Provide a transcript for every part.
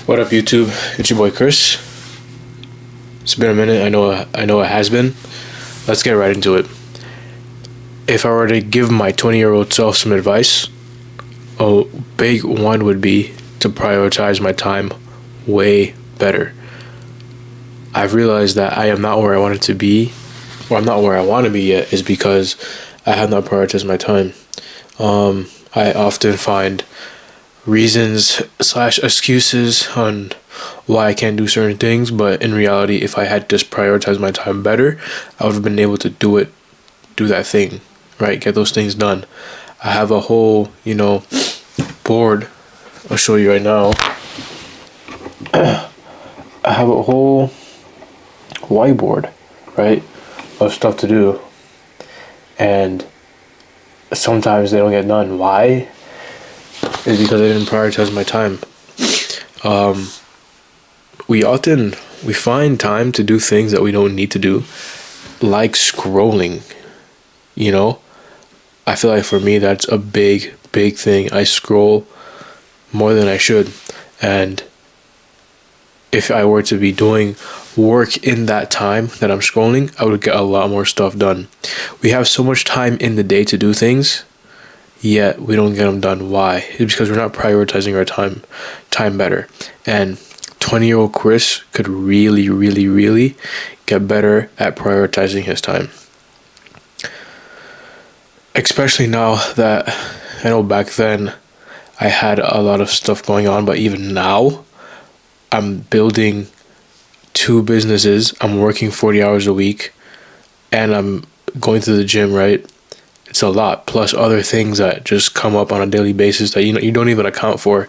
What up, YouTube? It's your boy Chris. It's been a minute. I know it has been. Let's get right into it. If I were to give my 20-year-old self some advice, a big one would be to prioritize my time way better. I've realized that I am not where I wanted to be, or I'm not where I want to be yet, is because I have not prioritized my time. I often find reasons slash excuses on why I can't do certain things, but in reality, if I had just prioritized my time better, I would have been able to do that thing, right? Get those things done. I have a whole, board. I'll show you right now. I have a whole whiteboard, right, of stuff to do, and sometimes they don't get done. Why? Is because I didn't prioritize my time. We find time to do things that we don't need to do, like scrolling. I feel like for me that's a big thing. I scroll more than I should, and if I were to be doing work in that time that I'm scrolling, I would get a lot more stuff done. We have so much time in the day to do things, yet we don't get them done. Why? It's because we're not prioritizing our time better. And 20-year-old Chris could really get better at prioritizing his time. Especially now that I know back then I had a lot of stuff going on, but even now I'm building 2 businesses. I'm working 40 hours a week, and I'm going to the gym, right? It's a lot, plus other things that just come up on a daily basis that you don't even account for.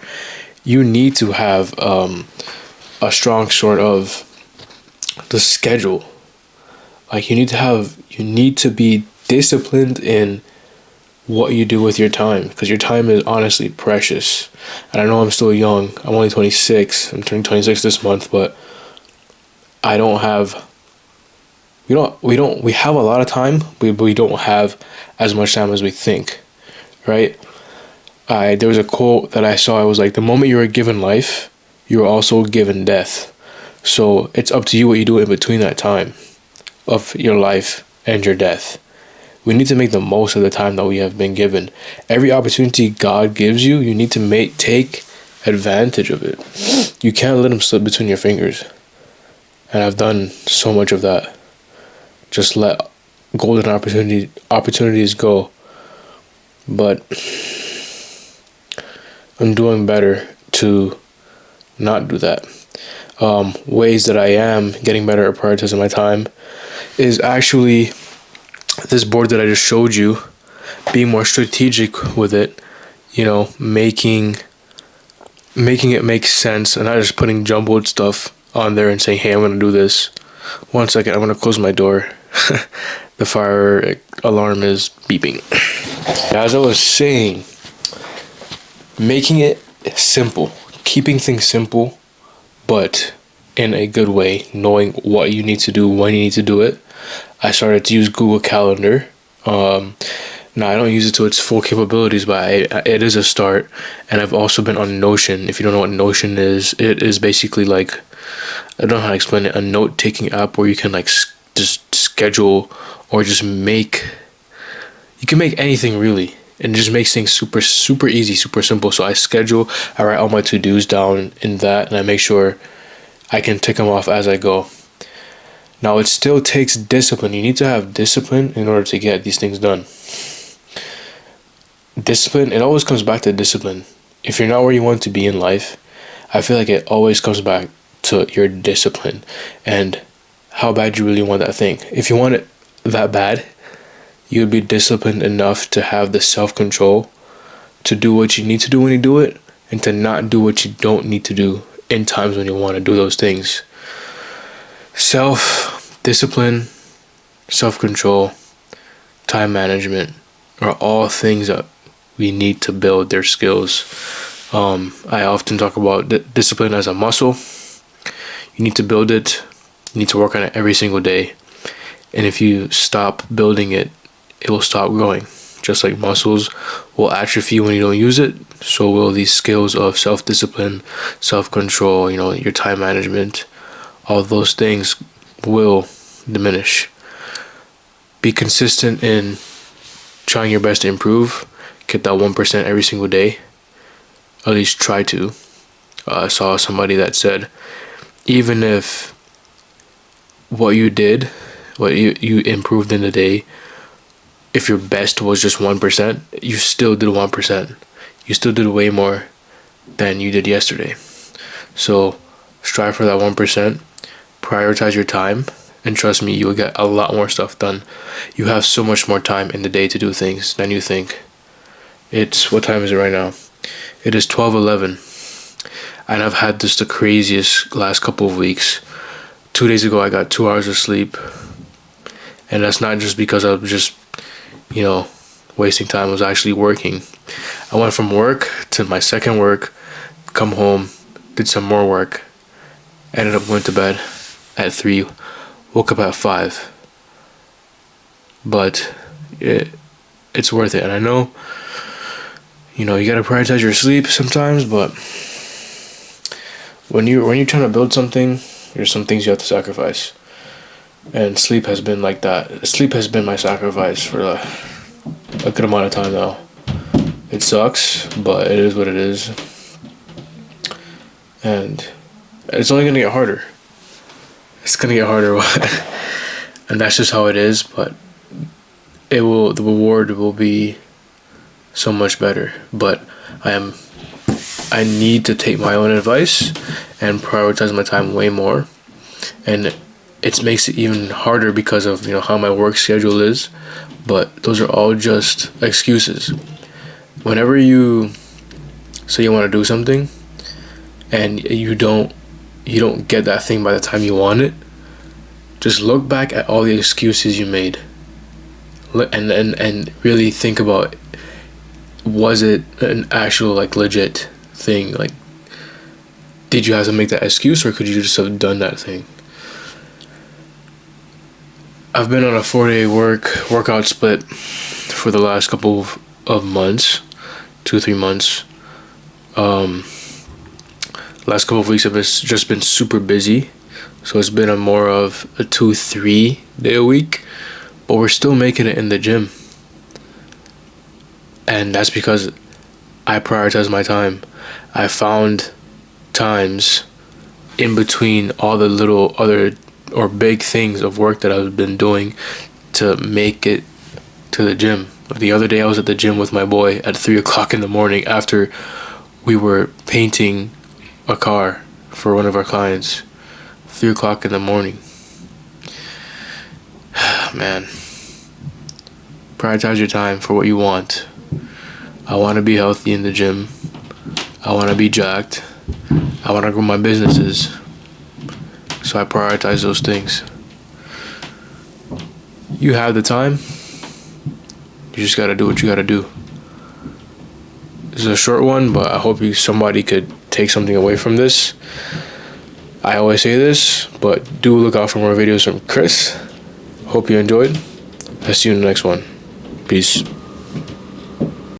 You need to have a strong sort of the schedule. Like you need to be disciplined in what you do with your time, because your time is honestly precious. And I know I'm still young. I'm only 26. I'm turning 26 this month, but we have a lot of time, but we don't have as much time as we think, right? There was a quote that I saw. It was like, the moment you are given life, you are also given death. So it's up to you what you do in between that time of your life and your death. We need to make the most of the time that we have been given. Every opportunity God gives you, you need to take advantage of it. You can't let them slip between your fingers. And I've done so much of that. Just let golden opportunities go. But I'm doing better to not do that. Ways that I am getting better at prioritizing my time is actually this board that I just showed you, being more strategic with it, making it make sense, and not just putting jumbled stuff on there and saying, hey, I'm going to do this. One second, I'm going to close my door. The fire alarm is beeping. As I was saying, making it simple, keeping things simple, but in a good way, knowing what you need to do, when you need to do it. I started to use Google Calendar. Now I don't use it to its full capabilities, but it is a start. And I've also been on Notion. If you don't know what Notion is, it is basically like, I don't know how to explain it, a note-taking app where you can just schedule or just you can make anything really, and it just makes things super easy, super simple. So I write all my to-dos down in that, and I make sure I can tick them off as I go. Now, it still takes discipline. You need to have discipline in order to get these things done. Discipline, it always comes back to discipline. If you're not where you want to be in life, I feel like it always comes back to your discipline and how bad you really want that thing. If you want it that bad, you would be disciplined enough to have the self-control to do what you need to do when you do it, and to not do what you don't need to do in times when you want to do those things. Self-discipline, self-control, time management are all things that we need to build their skills. I often talk about discipline as a muscle. You need to build it. You need to work on it every single day. And if you stop building it, it will stop growing. Just like muscles will atrophy when you don't use it, so will these skills of self-discipline, self-control, your time management. All those things will diminish. Be consistent in trying your best to improve. Get that 1% every single day. At least try to. I saw somebody that said, even if what you did, what you improved in the day, if your best was just 1%, you still did 1%. You still did way more than you did yesterday. So strive for that 1%. Prioritize your time. And trust me, you'll get a lot more stuff done. You have so much more time in the day to do things than you think. What time is it right now? It is 12:11. And I've had this the craziest last couple of weeks. 2 days ago, I got 2 hours of sleep. And that's not just because I was just, wasting time. I was actually working. I went from work to my second work, come home, did some more work, ended up going to bed at 3, woke up at 5. But it's worth it. And I know, you gotta prioritize your sleep sometimes, but when you're trying to build something, there's some things you have to sacrifice. And sleep has been like that. Sleep has been my sacrifice for a good amount of time now. It sucks, but it is what it is. And it's only gonna get harder. It's gonna get harder. And that's just how it is, but the reward will be so much better. But I need to take my own advice and prioritize my time way more. And it makes it even harder because of how my work schedule is. But those are all just excuses. Whenever you say you want to do something and you don't get that thing by the time you want it, just look back at all the excuses you made and really think about, was it an actual legit thing? Did you have to make that excuse, or could you just have done that thing? I've been on a 4-day workout split for the last couple of months, 2-3 months. Last couple of weeks have just been super busy, so it's been more of a 2-3 day a week, but we're still making it in the gym. And that's because I prioritize my time. I found times in between all the little other or big things of work that I've been doing to make it to the gym. The other day I was at the gym with my boy at 3 o'clock in the morning after we were painting a car for one of our clients. 3 o'clock in the morning. Man. Prioritize your time for what you want. I want to be healthy in the gym. I want to be jacked. I want to grow my businesses. So I prioritize those things. You have the time. You just got to do what you got to do. This is a short one, but I hope somebody could take something away from this. I always say this, but do look out for more videos from Chris. Hope you enjoyed. I'll see you in the next one. Peace.